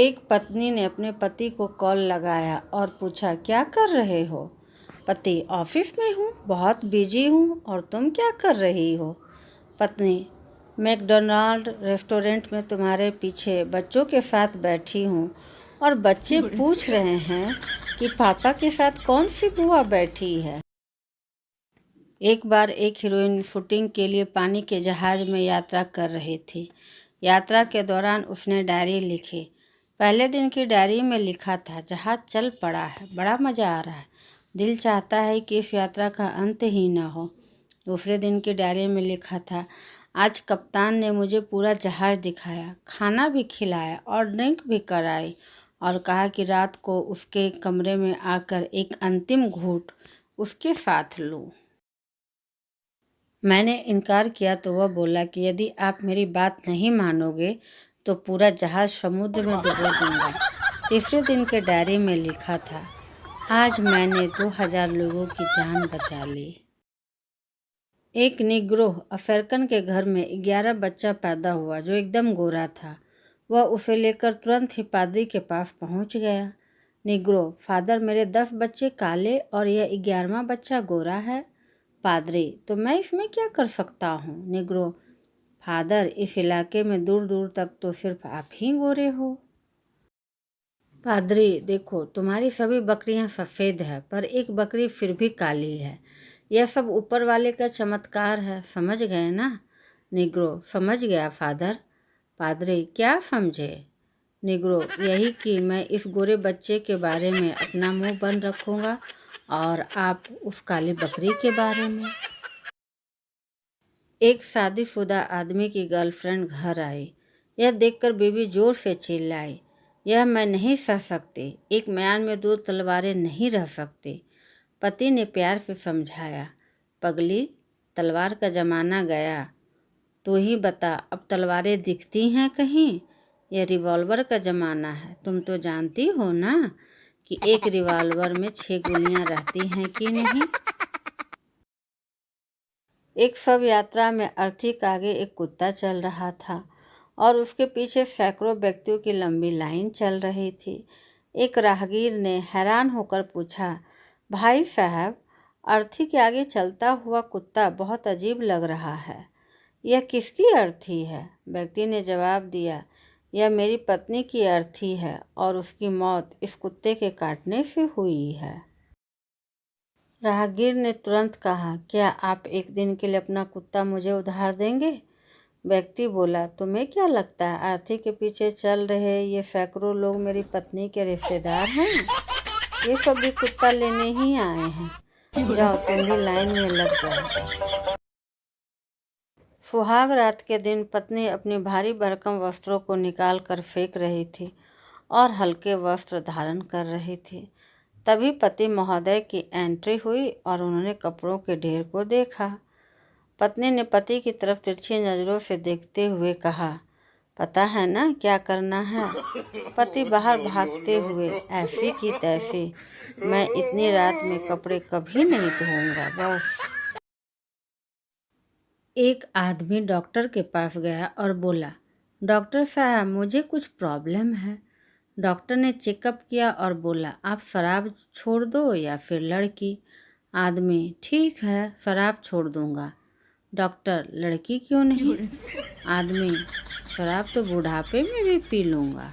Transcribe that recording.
एक पत्नी ने अपने पति को कॉल लगाया और पूछा, क्या कर रहे हो? पति, ऑफिस में हूँ, बहुत बिजी हूँ। और तुम क्या कर रही हो? पत्नी, मैकडोनाल्ड रेस्टोरेंट में तुम्हारे पीछे बच्चों के साथ बैठी हूँ और बच्चे पूछ रहे हैं कि पापा के साथ कौन सी बुआ बैठी है। एक बार एक हीरोइन शूटिंग के लिए पानी के जहाज में यात्रा कर रही थी। यात्रा के दौरान उसने डायरी लिखी। पहले दिन की डायरी में लिखा था, जहाज चल पड़ा है, बड़ा मज़ा आ रहा है, दिल चाहता है कि इस यात्रा का अंत ही न हो। दूसरे दिन की डायरी में लिखा था, आज कप्तान ने मुझे पूरा जहाज दिखाया, खाना भी खिलाया और ड्रिंक भी कराई और कहा कि रात को उसके कमरे में आकर एक अंतिम घूंट उसके साथ लूं। मैंने इनकार किया तो वह बोला कि यदि आप मेरी बात नहीं मानोगे तो पूरा जहाज समुद्र में डुबो दूंगा। तीसरे दिन के डायरी में लिखा था, आज मैंने 2000 लोगों की जान बचा ली। एक निग्रो अफ्रीकन के घर में 11 बच्चा पैदा हुआ जो एकदम गोरा था। वह उसे लेकर तुरंत ही पादरी के पास पहुंच गया। निग्रो, फादर, मेरे 10 बच्चे काले और यह 11वां बच्चा गोरा है। पादरी, तो मैं इसमें क्या कर सकता हूँ? निग्रो, फादर, इस इलाके में दूर दूर तक तो सिर्फ आप ही गोरे हो। पादरी, देखो, तुम्हारी सभी बकरियां सफ़ेद है पर एक बकरी फिर भी काली है। यह सब ऊपर वाले का चमत्कार है, समझ गए ना? निग्रो, समझ गया फादर। पादरी, क्या समझे? निग्रो, यही कि मैं इस गोरे बच्चे के बारे में अपना मुंह बंद रखूंगा और आप उस काली बकरी के बारे में। एक शादीशुदा आदमी की गर्लफ्रेंड घर आई। यह देखकर बीवी जोर से चिल्लाई, यह मैं नहीं सह सकती, एक म्यान में 2 तलवारें नहीं रह सकती। पति ने प्यार से समझाया, पगली, तलवार का जमाना गया, तू ही बता, अब तलवारें दिखती हैं कहीं? यह रिवॉल्वर का ज़माना है, तुम तो जानती हो ना कि एक रिवॉल्वर में 6 गोलियां रहती हैं कि नहीं। एक शव यात्रा में अर्थी के आगे एक कुत्ता चल रहा था और उसके पीछे सैकड़ों व्यक्तियों की लंबी लाइन चल रही थी। एक राहगीर ने हैरान होकर पूछा, भाई साहब, अर्थी के आगे चलता हुआ कुत्ता बहुत अजीब लग रहा है, यह किसकी अर्थी है? व्यक्ति ने जवाब दिया, यह मेरी पत्नी की अर्थी है और उसकी मौत इस कुत्ते के काटने से हुई है। राहगीर ने तुरंत कहा, क्या आप एक दिन के लिए अपना कुत्ता मुझे उधार देंगे? व्यक्ति बोला, तुम्हें क्या लगता है अर्थी के पीछे चल रहे ये सैकड़ों लोग मेरी पत्नी के रिश्तेदार हैं? ये सब भी कुत्ता लेने ही आए हैं। जाओ, तुम भी लाइन में लग जाओ। सुहाग रात के दिन पत्नी अपनी भारी भरकम वस्त्रों को निकाल कर फेंक रही थी और हल्के वस्त्र धारण कर रही थी। तभी पति महोदय की एंट्री हुई और उन्होंने कपड़ों के ढेर को देखा। पत्नी ने पति की तरफ तिरछी नज़रों से देखते हुए कहा, पता है ना क्या करना है? पति बाहर भागते हुए, ऐसी की तैसी, मैं इतनी रात में कपड़े कभी नहीं धोऊंगा, बस। एक आदमी डॉक्टर के पास गया और बोला, डॉक्टर साहब, मुझे कुछ प्रॉब्लम है। डॉक्टर ने चेकअप किया और बोला, आप शराब छोड़ दो या फिर लड़की। आदमी, ठीक है, शराब छोड़ दूंगा। डॉक्टर, लड़की क्यों नहीं? आदमी, शराब तो बुढ़ापे में भी पी लूँगा।